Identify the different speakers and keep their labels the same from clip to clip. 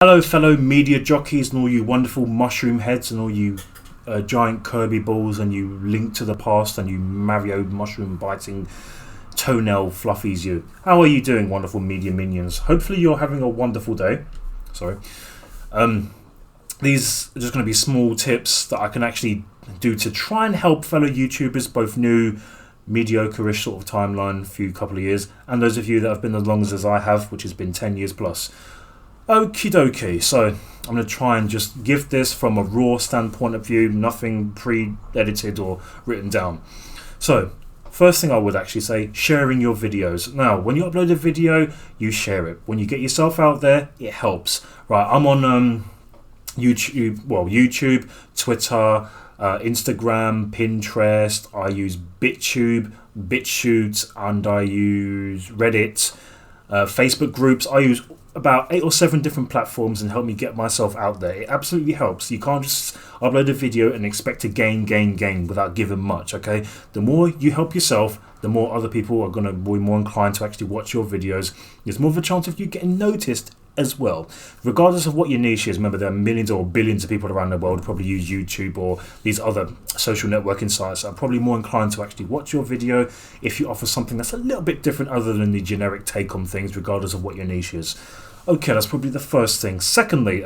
Speaker 1: Hello fellow media jockeys and all you wonderful mushroom heads and all you giant Kirby balls and you Link to the Past and you Mario mushroom biting toenail fluffies you. How are you doing, wonderful media minions? Hopefully you're having a wonderful day. Sorry. These are just going to be small tips that I can actually do to try and help fellow YouTubers, both new, mediocre-ish sort of timeline, couple of years, and those of you that have been as long as I have, which has been 10 years plus. Okie dokie, so I'm going to try and just give this from a raw standpoint of view, nothing pre-edited or written down. So, first thing I would actually say, sharing your videos. Now, when you upload a video, you share it. When you get yourself out there, it helps. Right, I'm on YouTube, Twitter, Instagram, Pinterest. I use BitChute, and I use Reddit, Facebook groups. I use about 8 or 7 different platforms and help me get myself out there. It absolutely helps. You can't just upload a video and expect to gain without giving much, okay? The more you help yourself, the more other people are going to be more inclined to actually watch your videos. There's more of a chance of you getting noticed as well. Regardless of what your niche is, remember there are millions or billions of people around the world who probably use YouTube or these other social networking sites that are probably more inclined to actually watch your video if you offer something that's a little bit different other than the generic take on things, regardless of what your niche is. Okay, that's probably the first thing. Secondly,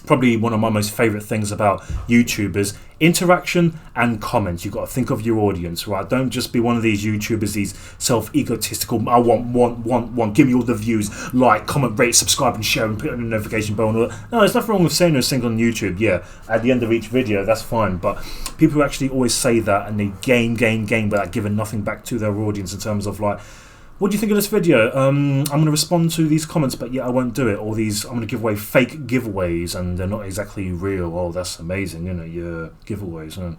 Speaker 1: probably one of my most favourite things about YouTubers, interaction and comments. You've got to think of your audience, right? Don't just be one of these YouTubers, these self-egotistical, I want, give me all the views, like, comment, rate, subscribe and share and put on the notification bell and all that. No, there's nothing wrong with saying those things on YouTube, yeah. At the end of each video, that's fine. But people who actually always say that and they gain without giving nothing back to their audience in terms of like, what do you think of this video? I'm going to respond to these comments, but yeah, I won't do it. Or these, I'm going to give away fake giveaways, and they're not exactly real. Oh, that's amazing, you know, yeah, giveaways.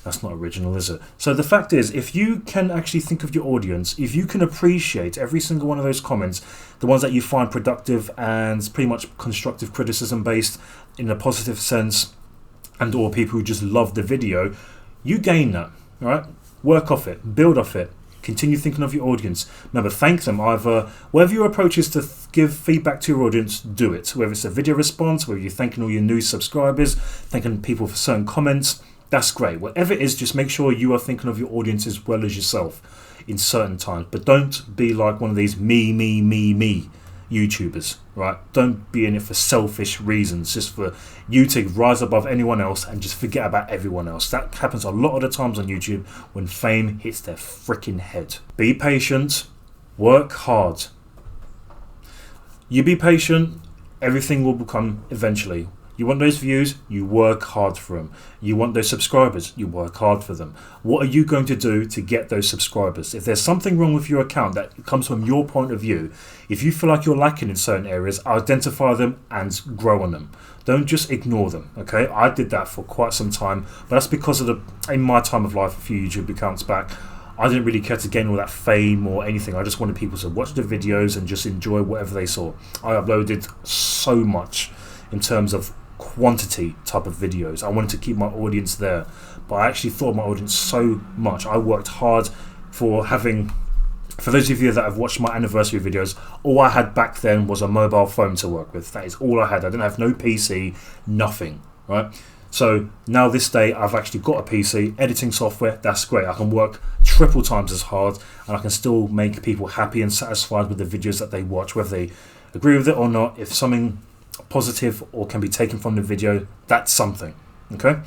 Speaker 1: That's not original, is it? So the fact is, if you can actually think of your audience, if you can appreciate every single one of those comments, the ones that you find productive and pretty much constructive criticism based in a positive sense, and or people who just love the video, you gain that, all right? Work off it, build off it. Continue thinking of your audience. Remember, thank them. Either whatever your approach is to give feedback to your audience, do it. Whether it's a video response, whether you're thanking all your new subscribers, thanking people for certain comments, that's great. Whatever it is, just make sure you are thinking of your audience as well as yourself in certain times. But don't be like one of these me YouTubers, right? Don't be in it for selfish reasons, just for you to rise above anyone else and just forget about everyone else. That happens a lot of the times on YouTube when fame hits their freaking head. Be patient, work hard. You be patient, everything will come eventually. You want those views, you work hard for them. You want those subscribers, you work hard for them. What are you going to do to get those subscribers? If there's something wrong with your account that comes from your point of view, if you feel like you're lacking in certain areas, identify them and grow on them. Don't just ignore them, okay? I did that for quite some time, but that's because of in my time of life, a few YouTube accounts back, I didn't really care to gain all that fame or anything. I just wanted people to watch the videos and just enjoy whatever they saw. I uploaded so much in terms of quantity type of videos. I wanted to keep my audience there, but I actually thought my audience so much. I worked hard for those of you that have watched my anniversary videos, all I had back then was a mobile phone to work with. That is all I had. I didn't have no PC, nothing, right? So now this day I've actually got a PC, editing software, that's great. I can work triple times as hard and I can still make people happy and satisfied with the videos that they watch, whether they agree with it or not. If something positive or can be taken from the video, that's something, okay?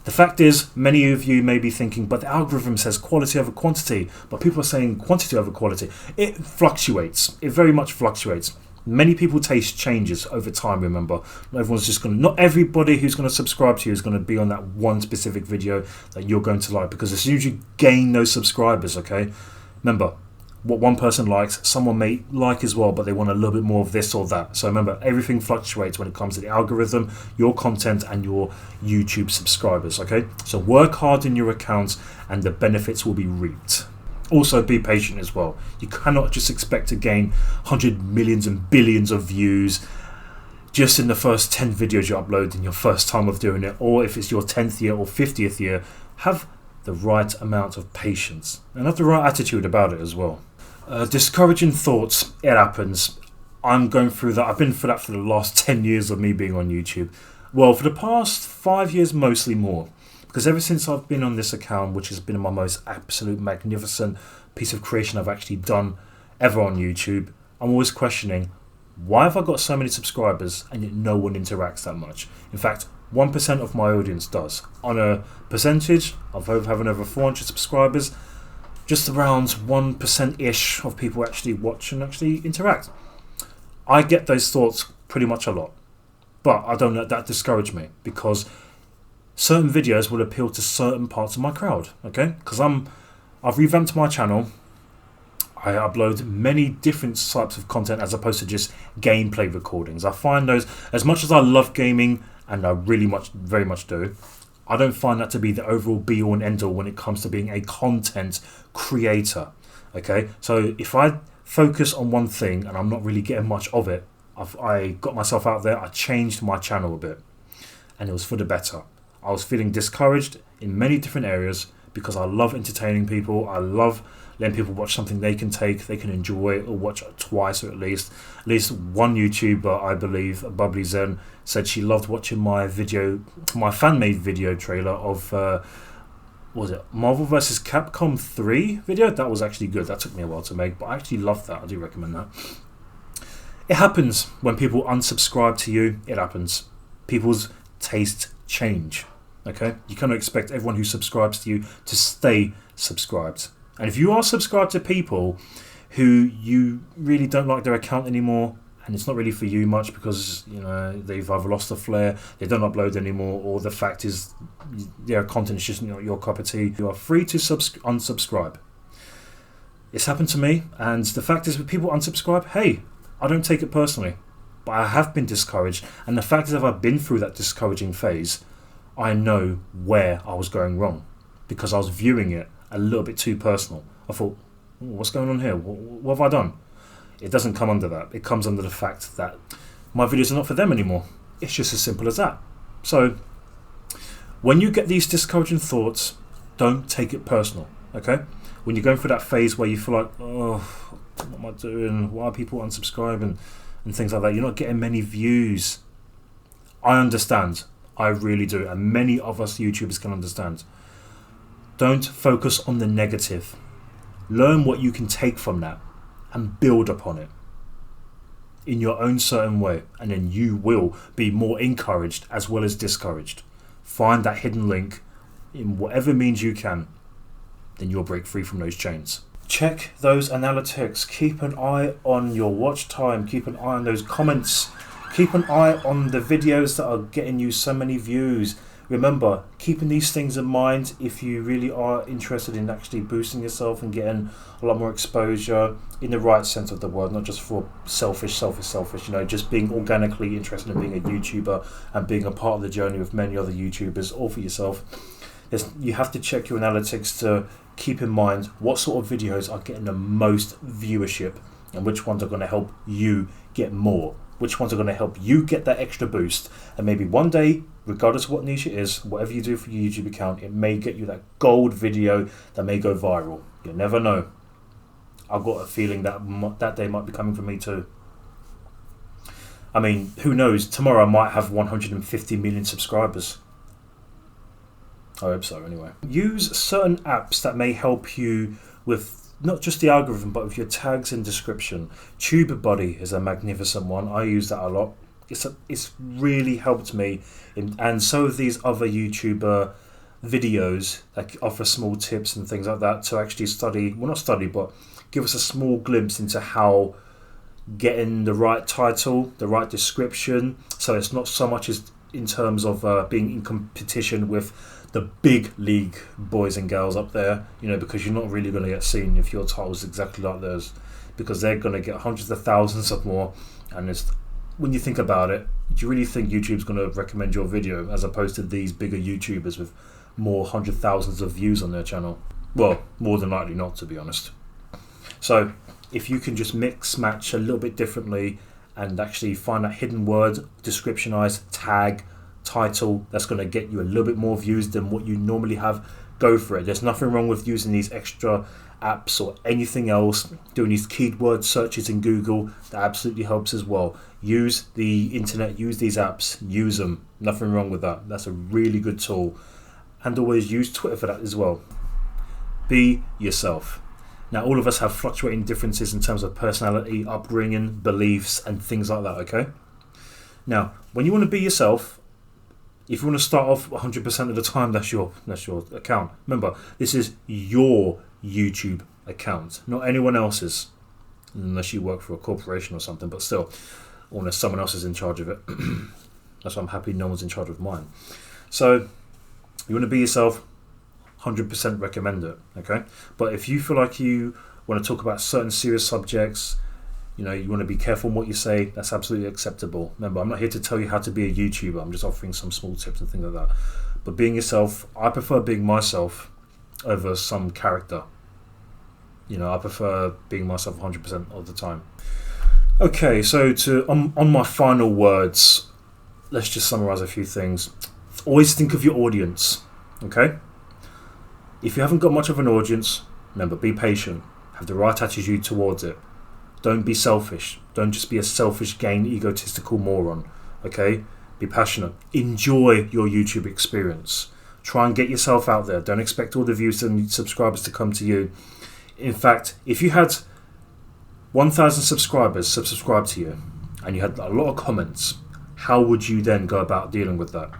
Speaker 1: The fact is, many of you may be thinking, but the algorithm says quality over quantity, but people are saying quantity over quality. It fluctuates. It very much fluctuates. Many people taste changes over time, remember. Not everybody who's going to subscribe to you is going to be on that one specific video that you're going to like, because as soon as you gain those subscribers, okay, remember, what one person likes, someone may like as well, but they want a little bit more of this or that. So remember, everything fluctuates when it comes to the algorithm, your content, and your YouTube subscribers, okay? So work hard in your accounts and the benefits will be reaped. Also, be patient as well. You cannot just expect to gain 100 millions and billions of views just in the first 10 videos you upload in your first time of doing it, or if it's your 10th year or 50th year. Have the right amount of patience and have the right attitude about it as well. Discouraging thoughts, it happens. I'm going through that. I've been through that for the last 10 years of me being on YouTube. Well, for the past 5 years, mostly more. Because ever since I've been on this account, which has been my most absolute magnificent piece of creation I've actually done ever on YouTube, I'm always questioning, why have I got so many subscribers and yet no one interacts that much? In fact, 1% of my audience does. On a percentage of having over 400 subscribers, just around 1%-ish of people actually watch and actually interact. I get those thoughts pretty much a lot. But I don't let that discourage me, because certain videos will appeal to certain parts of my crowd, okay? Because I've revamped my channel. I upload many different types of content as opposed to just gameplay recordings. I find those, as much as I love gaming, and I really very much do, I don't find that to be the overall be all and end all when it comes to being a content creator, okay? So if I focus on one thing and I'm not really getting much of it, I got myself out there, I changed my channel a bit, and it was for the better. I was feeling discouraged in many different areas because I love entertaining people. I love letting people watch something they can enjoy, or watch it twice, or at least one YouTuber, I believe, Bubbly Zen, said she loved watching my fan-made video trailer of was it Marvel vs. Capcom 3 video? That was actually good. That took me a while to make, but I actually loved that. I do recommend that. It happens when people unsubscribe to you. It happens. People's tastes change. Okay? You cannot expect everyone who subscribes to you to stay subscribed. And if you are subscribed to people who you really don't like their account anymore, and it's not really for you much because, you know, they've either lost the flair, they don't upload anymore, or the fact is their content is just not your cup of tea, you are free to unsubscribe. It's happened to me, and the fact is, when people unsubscribe, hey, I don't take it personally, but I have been discouraged, and the fact is, if I've been through that discouraging phase, I know where I was going wrong, because I was viewing it a little bit too personal. I thought, what's going on here? What have I done? It doesn't come under that. It comes under the fact that my videos are not for them anymore. It's just as simple as that. So when you get these discouraging thoughts, don't take it personal, okay? When you're going through that phase where you feel like, oh, what am I doing? Why are people unsubscribing? And things like that. You're not getting many views. I understand. I really do. And many of us YouTubers can understand. Don't focus on the negative. Learn what you can take from that and build upon it in your own certain way, and then you will be more encouraged as well as discouraged. Find that hidden link in whatever means you can, then you'll break free from those chains. Check those analytics. Keep an eye on your watch time. Keep an eye on those comments. Keep an eye on the videos that are getting you so many views. Remember, keeping these things in mind, if you really are interested in actually boosting yourself and getting a lot more exposure in the right sense of the word, not just for selfish, you know, just being organically interested in being a YouTuber and being a part of the journey with many other YouTubers, or for yourself, you have to check your analytics to keep in mind what sort of videos are getting the most viewership and which ones are going to help you get more. Which ones are going to help you get that extra boost, and maybe one day, regardless of what niche it is, whatever you do for your YouTube account, it may get you that gold video that may go viral. You never know. I've got a feeling that that day might be coming for me too. I mean, who knows? Tomorrow I might have 150 million subscribers. I hope so, anyway. Use certain apps that may help you with not just the algorithm, but with your tags and description. TubeBuddy is a magnificent one. I use that a lot. It's really helped me, and so have these other YouTuber videos that offer small tips and things like that to actually but give us a small glimpse into how getting the right title, the right description, so it's not so much as in terms of being in competition with the big league boys and girls up there, you know, because you're not really going to get seen if your title is exactly like theirs, because they're going to get hundreds of thousands of more. And it's, when you think about it, do you really think YouTube's going to recommend your video as opposed to these bigger YouTubers with more hundred thousands of views on their channel? Well, more than likely not, to be honest. So if you can just mix match a little bit differently and actually find that hidden word, descriptionize, tag, title, that's going to get you a little bit more views than what you normally have, go for it. There's nothing wrong with using these extra apps or anything else, doing these keyword searches in Google, that absolutely helps as well. Use the internet, use these apps, use them. Nothing wrong with that. That's a really good tool. And always use Twitter for that as well. Be yourself. Now, all of us have fluctuating differences in terms of personality, upbringing, beliefs, and things like that, okay? Now, when you want to be yourself, if you want to start off 100% of the time, that's your account. Remember, this is your YouTube account, not anyone else's, unless you work for a corporation or something, but still, or unless someone else is in charge of it. That's why I'm happy no one's in charge of mine. So, you want to be yourself, 100% recommend it, okay? But if you feel like you want to talk about certain serious subjects, you want to be careful in what you say, that's absolutely acceptable. Remember, I'm not here to tell you how to be a YouTuber, I'm just offering some small tips and things like that. But being yourself, I prefer being myself over some character. I prefer being myself 100% of the time. Okay, so on my final words, let's just summarize a few things. Always think of your audience, okay? If you haven't got much of an audience, remember, be patient. Have the right attitude towards it. Don't be selfish. Don't just be a selfish, gain, egotistical moron, okay? Be passionate. Enjoy your YouTube experience. Try and get yourself out there. Don't expect all the views and subscribers to come to you. In fact, if you had 1,000 subscribers subscribe to you and you had a lot of comments, how would you then go about dealing with that?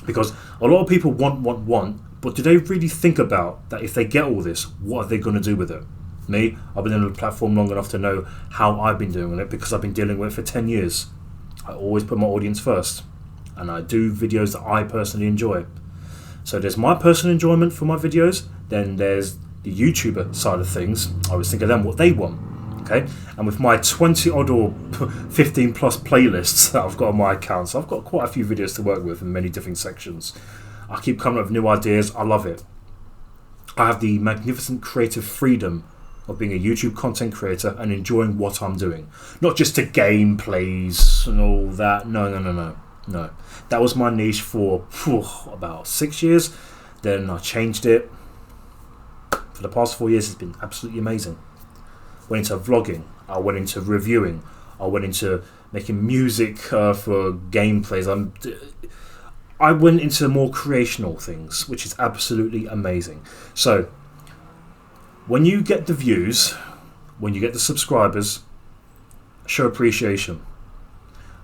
Speaker 1: Because a lot of people want, but do they really think about that if they get all this, what are they going to do with it? Me, I've been on the platform long enough to know how I've been doing it because I've been dealing with it for 10 years. I always put my audience first and I do videos that I personally enjoy. So there's my personal enjoyment for my videos, then there's the YouTuber side of things. I always think of them, what they want. Okay, and with my 20 odd or 15 plus playlists that I've got on my account, so I've got quite a few videos to work with in many different sections. I keep coming up with new ideas. I love it. I have the magnificent creative freedom of being a YouTube content creator and enjoying what I'm doing. Not just the gameplays and all that. No. That was my niche for about 6 years. Then I changed it. For the past 4 years, it's been absolutely amazing. Went into vlogging. I went into reviewing. I went into making music for gameplays. I went into more creational things, which is absolutely amazing. So, when you get the views, when you get the subscribers, show appreciation.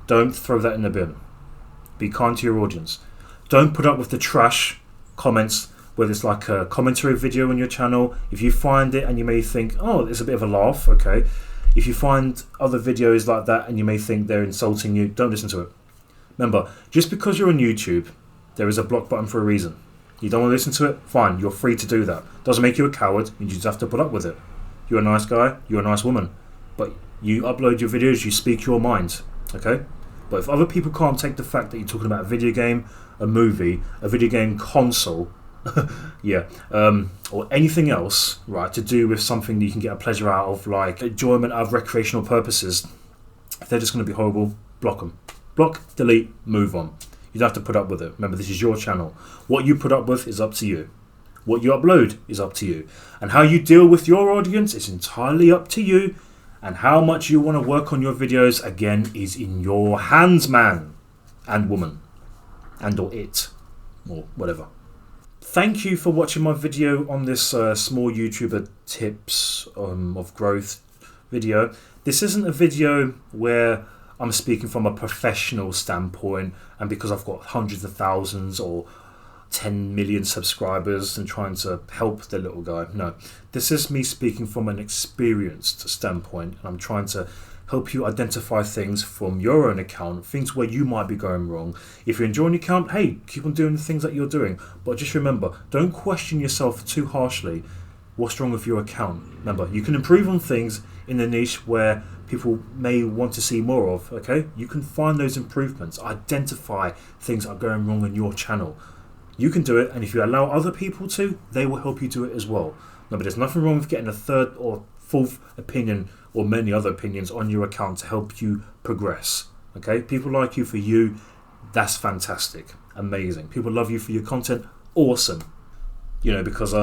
Speaker 1: Don't throw that in the bin. Be kind to your audience. Don't put up with the trash comments, whether it's like a commentary video on your channel. If you find it and you may think, oh, it's a bit of a laugh, okay. If you find other videos like that and you may think they're insulting you, don't listen to it. Remember, just because you're on YouTube, there is a block button for a reason. You don't want to listen to it? Fine, you're free to do that. Doesn't make you a coward, you just have to put up with it. You're a nice guy, you're a nice woman. But you upload your videos, you speak your mind, okay? But if other people can't take the fact that you're talking about a video game, a movie, a video game console, or anything else, right, to do with something that you can get a pleasure out of, like enjoyment out of recreational purposes, if they're just going to be horrible, block them. Block, delete, move on. You don't have to put up with it. Remember, this is your channel. What you put up with is up to you. What you upload is up to you. And how you deal with your audience is entirely up to you. And how much you want to work on your videos, again, is in your hands, man and woman. And or it. Or whatever. Thank you for watching my video on this small YouTuber tips of growth video. This isn't a video where I'm speaking from a professional standpoint and because I've got hundreds of thousands or 10 million subscribers and trying to help the little guy. No, this is me speaking from an experienced standpoint, and I'm trying to help you identify things from your own account, things where you might be going wrong. If you're enjoying your account, hey, keep on doing the things that you're doing. But just remember, don't question yourself too harshly. What's wrong with your account? Remember, you can improve on things in the niche where people may want to see more of, okay? You can find those improvements, identify things that are going wrong in your channel. You can do it, and if you allow other people to, they will help you do it as well. Remember, there's nothing wrong with getting a third or fourth opinion or many other opinions on your account to help you progress, okay? People like you for you, that's fantastic, amazing. People love you for your content, awesome. Because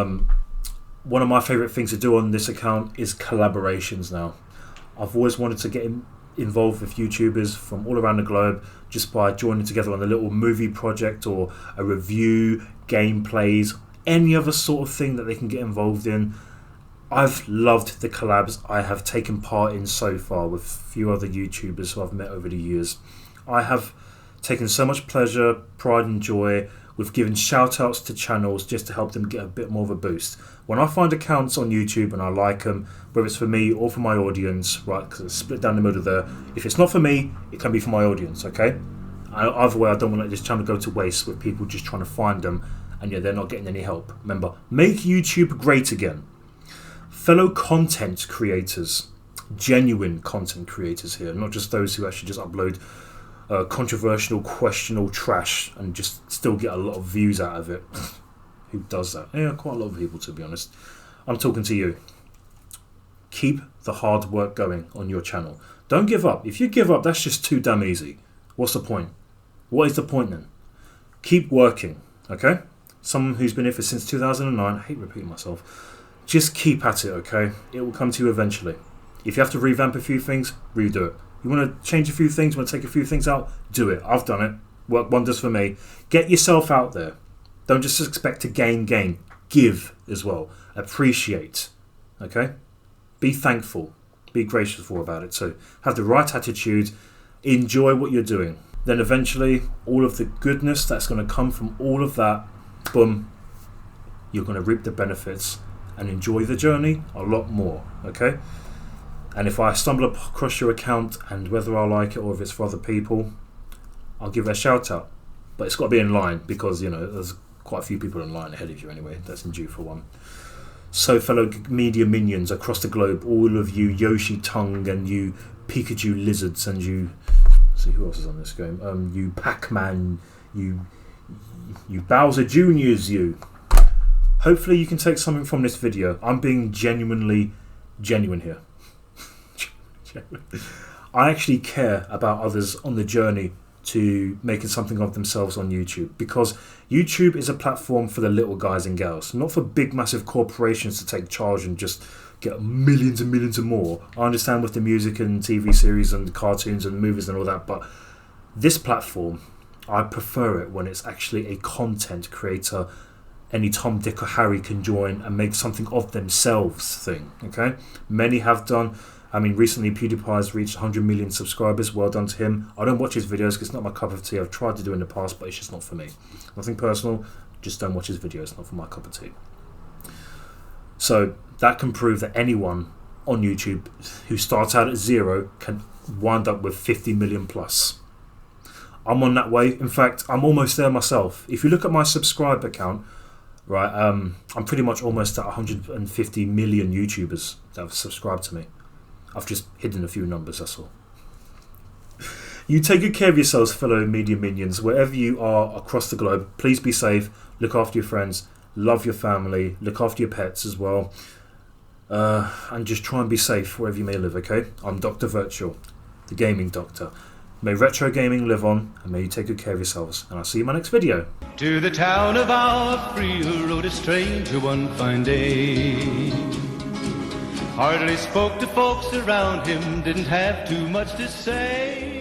Speaker 1: one of my favourite things to do on this account is collaborations now. I've always wanted to get involved with YouTubers from all around the globe just by joining together on a little movie project or a review, gameplays, any other sort of thing that they can get involved in. I've loved the collabs I have taken part in so far with a few other YouTubers who I've met over the years. I have taken so much pleasure, pride and joy with giving shout outs to channels just to help them get a bit more of a boost. When I find accounts on YouTube and I like them, whether it's for me or for my audience, right, because it's split down the middle there. If it's not for me, it can be for my audience, okay? Either way, I don't want to let this channel go to waste with people just trying to find them and they're not getting any help. Remember, make YouTube great again. Fellow content creators, genuine content creators here, not just those who actually just upload controversial, questionable trash and just still get a lot of views out of it. Who does that? Yeah, quite a lot of people, to be honest. I'm talking to you. Keep the hard work going on your channel. Don't give up. If you give up, that's just too damn easy. What's the point? What is the point then? Keep working, okay? Someone who's been here for since 2009, I hate repeating myself, just keep at it, okay? It will come to you eventually. If you have to revamp a few things, redo it. You want to change a few things, want to take a few things out, do it. I've done it. Worked wonders for me. Get yourself out there. Don't just expect to gain. Give as well. Appreciate, okay? Be thankful. Be gracious about it too. Have the right attitude. Enjoy what you're doing. Then eventually, all of the goodness that's going to come from all of that, boom, you're going to reap the benefits and enjoy the journey a lot more, okay? And if I stumble across your account and whether I like it or if it's for other people, I'll give it a shout out. But it's got to be in line because, you know, there's quite a few people in line ahead of you anyway. That's in due for one. So fellow media minions across the globe, all of you Yoshi tongue and you Pikachu lizards and you... Let's see who else is on this game. You Pac-Man, you Bowser Juniors, you. Hopefully you can take something from this video. I'm being genuine here. I actually care about others on the journey to making something of themselves on YouTube, because YouTube is a platform for the little guys and girls, not for big massive corporations to take charge and just get millions and millions and more. I understand with the music and TV series and cartoons and movies and all that, but this platform, I prefer it when it's actually a content creator. Any Tom, Dick or Harry can join and make something of themselves thing, okay? Many have done. I mean, recently PewDiePie's reached 100 million subscribers. Well done to him. I don't watch his videos because it's not my cup of tea. I've tried to do in the past, but it's just not for me. Nothing personal, just don't watch his videos. Not for my cup of tea. So that can prove that anyone on YouTube who starts out at 0 can wind up with 50 million plus. I'm on that way. In fact, I'm almost there myself. If you look at my subscriber count, right, I'm pretty much almost at 150 million YouTubers that have subscribed to me. I've just hidden a few numbers, that's all. You take good care of yourselves, fellow media minions, wherever you are across the globe. Please be safe, look after your friends, love your family, look after your pets as well. And just try and be safe wherever you may live, okay? I'm Dr. Virtual, the gaming doctor. May retro gaming live on, and may you take good care of yourselves. And I'll see you in my next video.
Speaker 2: To the town of our free rode a stranger one fine day. Hardly spoke to folks around him, didn't have too much to say.